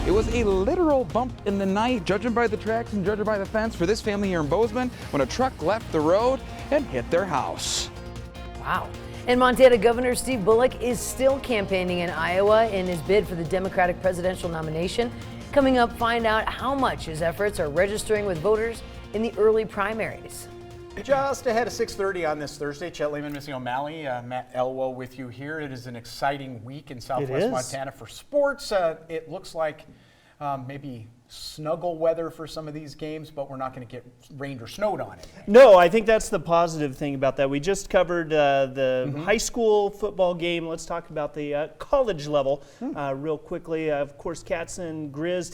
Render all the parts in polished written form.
It was a literal bump in the night, judging by the tracks and judging by the fence, for this family here in Bozeman when a truck left the road and hit their house. Wow. And Montana Governor Steve Bullock is still campaigning in Iowa in his bid for the Democratic presidential nomination. Coming up, find out how much his efforts are registering with voters in the early primaries. Just ahead of 6:30 on this Thursday, Chet Lehman, Missy O'Malley, Matt Elwell with you here. It is an exciting week in Southwest Montana for sports. It looks like maybe snuggle weather for some of these games, but we're not going to get rained or snowed on it. No, I think that's the positive thing about that. We just covered the high school football game. Let's talk about the college level real quickly. Of course, Cats and Grizz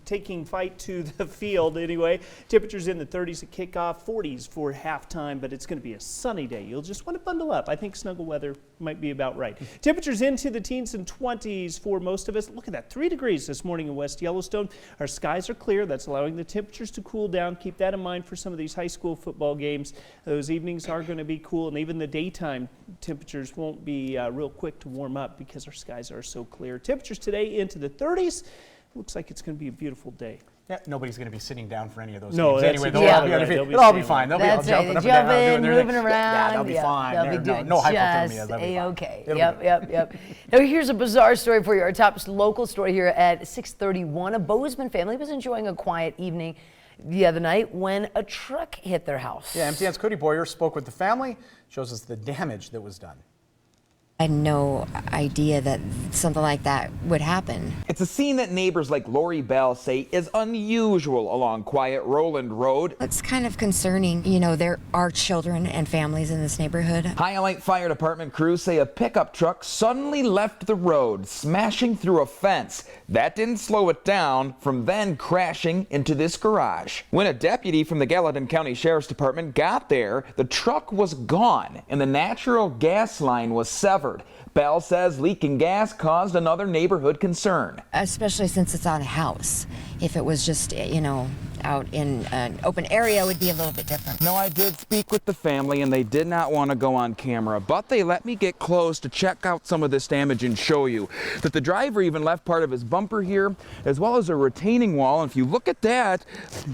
taking fight to the field anyway. Temperatures in the 30s at kickoff, 40s for halftime, but it's going to be a sunny day. You'll just want to bundle up. I think snuggle weather might be about right. Temperatures into the teens and 20s for most of us. Look at that, 3 degrees this morning in West Yellowstone. Our skies are clear. That's allowing the temperatures to cool down. Keep that in mind for some of these high school football games. Those evenings are going to be cool, and even the daytime temperatures won't be real quick to warm up because our skies are so clear. Temperatures today into the 30s. Looks like it's going to be a beautiful day. Yeah, nobody's going to be sitting down for any of those games. Anyway, They'll all be fine. They'll be all jumping up and down, moving around. Yeah, they'll be fine. They'll be doing no just hypothermia. They'll be okay. fine. Yep. Now here's a bizarre story for you. Our top local story here at 6:31. A Bozeman family was enjoying a quiet evening the other night when a truck hit their house. Yeah, MTN's Cody Boyer spoke with the family, shows us the damage that was done. I had no idea that something like that would happen. It's a scene that neighbors like Lori Bell say is unusual along quiet Roland Road. It's kind of concerning. You know, there are children and families in this neighborhood. Highlight Fire Department crews say a pickup truck suddenly left the road, smashing through a fence. That didn't slow it down from then crashing into this garage. When a deputy from the Gallatin County Sheriff's Department got there, the truck was gone and the natural gas line was severed. Bell says leaking gas caused another neighborhood concern. Especially since it's on a house. If it was just, you know, out in an open area, it would be a little bit different. No, I did speak with the family and they did not want to go on camera, but they let me get close to check out some of this damage and show you that the driver even left part of his bumper here, as well as a retaining wall. And if you look at that,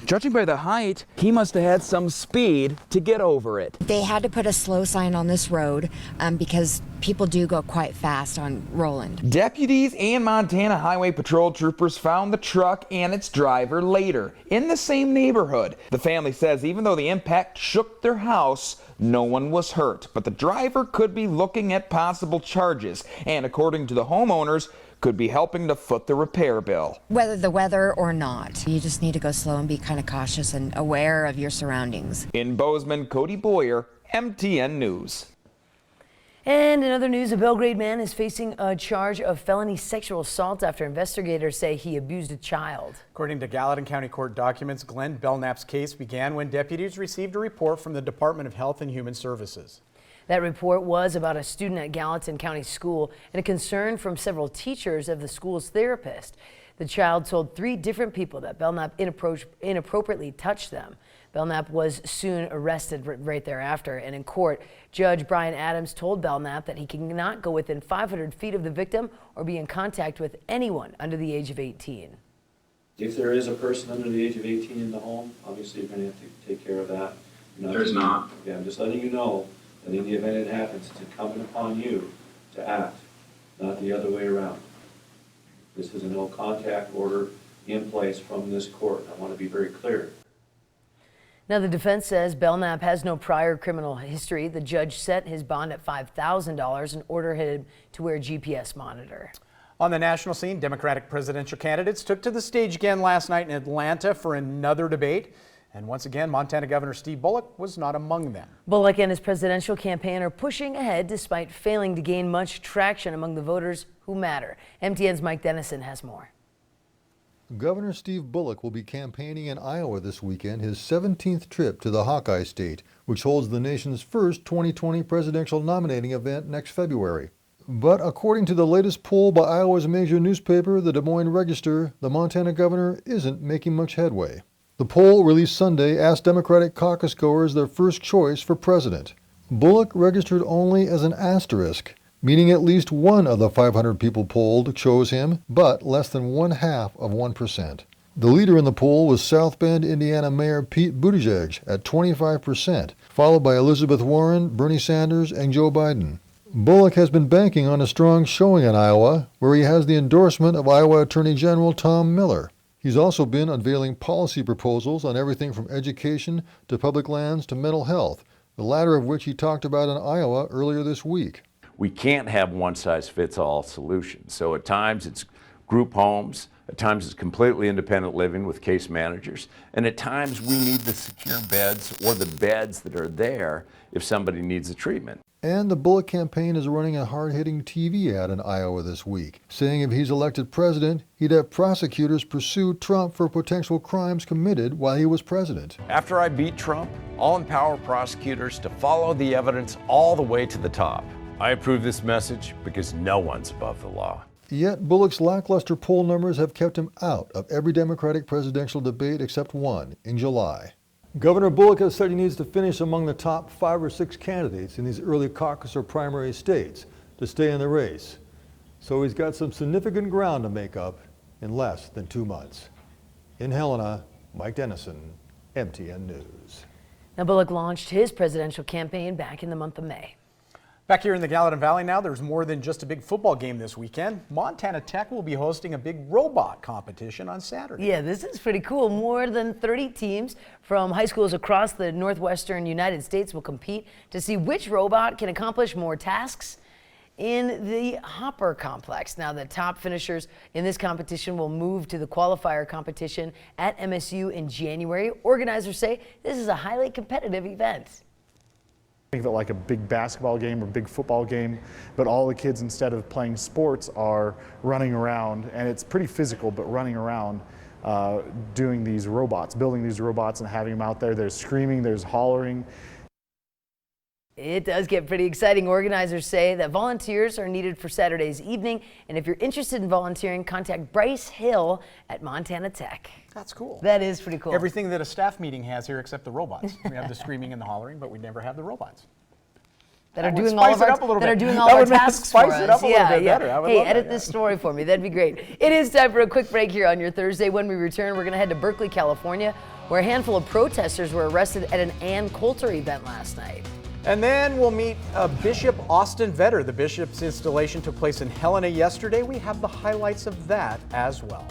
judging by the height, he must have had some speed to get over it. They had to put a slow sign on this road because people do go quite fast on Roland. Deputies and Montana Highway Patrol troopers found the truck and its driver later in the same neighborhood. The family says even though the impact shook their house, no one was hurt, but the driver could be looking at possible charges and, according to the homeowners, could be helping to foot the repair bill. Whether the weather or not, you just need to go slow and be kind of cautious and aware of your surroundings. In Bozeman, Cody Boyer, MTN News. And in other news, a Belgrade man is facing a charge of felony sexual assault after investigators say he abused a child. According to Gallatin County Court documents, Glenn Belknap's case began when deputies received a report from the Department of Health and Human Services. That report was about a student at Gallatin County School and a concern from several teachers of the school's therapist. The child told 3 different people that Belknap inappropriately touched them. Belknap was soon arrested right thereafter, and in court, Judge Brian Adams told Belknap that he cannot go within 500 feet of the victim or be in contact with anyone under the age of 18. If there is a person under the age of 18 in the home, obviously you're going to have to take care of that. There's not. Yeah, I'm just letting you know that in the event it happens, it's incumbent upon you to act, not the other way around. This is a no contact order in place from this court. I want to be very clear. Now, the defense says Belknap has no prior criminal history. The judge set his bond at $5,000 and ordered him to wear a GPS monitor. On the national scene, Democratic presidential candidates took to the stage again last night in Atlanta for another debate. And once again, Montana Governor Steve Bullock was not among them. Bullock and his presidential campaign are pushing ahead despite failing to gain much traction among the voters who matter. MTN's Mike Dennison has more. Governor Steve Bullock will be campaigning in Iowa this weekend, his 17th trip to the Hawkeye State, which holds the nation's first 2020 presidential nominating event next February. But according to the latest poll by Iowa's major newspaper, the Des Moines Register, the Montana governor isn't making much headway. The poll released Sunday asked Democratic caucus goers their first choice for president. Bullock registered only as an asterisk, meaning at least one of the 500 people polled chose him, but less than 0.5%. The leader in the poll was South Bend, Indiana Mayor Pete Buttigieg at 25%, followed by Elizabeth Warren, Bernie Sanders, and Joe Biden. Bullock has been banking on a strong showing in Iowa, where he has the endorsement of Iowa Attorney General Tom Miller. He's also been unveiling policy proposals on everything from education to public lands to mental health, the latter of which he talked about in Iowa earlier this week. We can't have one-size-fits-all solutions. So at times it's group homes, at times it's completely independent living with case managers, and at times we need the secure beds or the beds that are there if somebody needs a treatment. And the Bullock campaign is running a hard-hitting TV ad in Iowa this week, saying if he's elected president, he'd have prosecutors pursue Trump for potential crimes committed while he was president. After I beat Trump, I'll empower prosecutors to follow the evidence all the way to the top. I approve this message because no one's above the law. Yet Bullock's lackluster poll numbers have kept him out of every Democratic presidential debate except one in July. Governor Bullock has said he needs to finish among the top 5 or 6 candidates in these early caucus or primary states to stay in the race. So he's got some significant ground to make up in less than 2 months. In Helena, Mike Dennison, MTN News. Now, Bullock launched his presidential campaign back in the month of May. Back here in the Gallatin Valley now, there's more than just a big football game this weekend. Montana Tech will be hosting a big robot competition on Saturday. Yeah, this is pretty cool. More than 30 teams from high schools across the northwestern United States will compete to see which robot can accomplish more tasks in the Hopper complex. Now, the top finishers in this competition will move to the qualifier competition at MSU in January. Organizers say this is a highly competitive event. Think of it like a big basketball game or big football game, but all the kids, instead of playing sports, are running around, and it's pretty physical, but running around doing these robots, building these robots and having them out there. There's screaming, there's hollering. It does get pretty exciting. Organizers say that volunteers are needed for Saturday's evening, and if you're interested in volunteering, contact Bryce Hill at Montana Tech. That's cool. That is pretty cool. Everything that a staff meeting has here except the robots. We have the screaming and the hollering, but we never have the robots. That are doing all of our tasks for us. Spice it up a little bit better. Hey, edit this story for me. That'd be great. It is time for a quick break here on your Thursday. When we return, we're going to head to Berkeley, California, where a handful of protesters were arrested at an Ann Coulter event last night. And then we'll meet Bishop Austin Vetter. The bishop's installation took place in Helena yesterday. We have the highlights of that as well.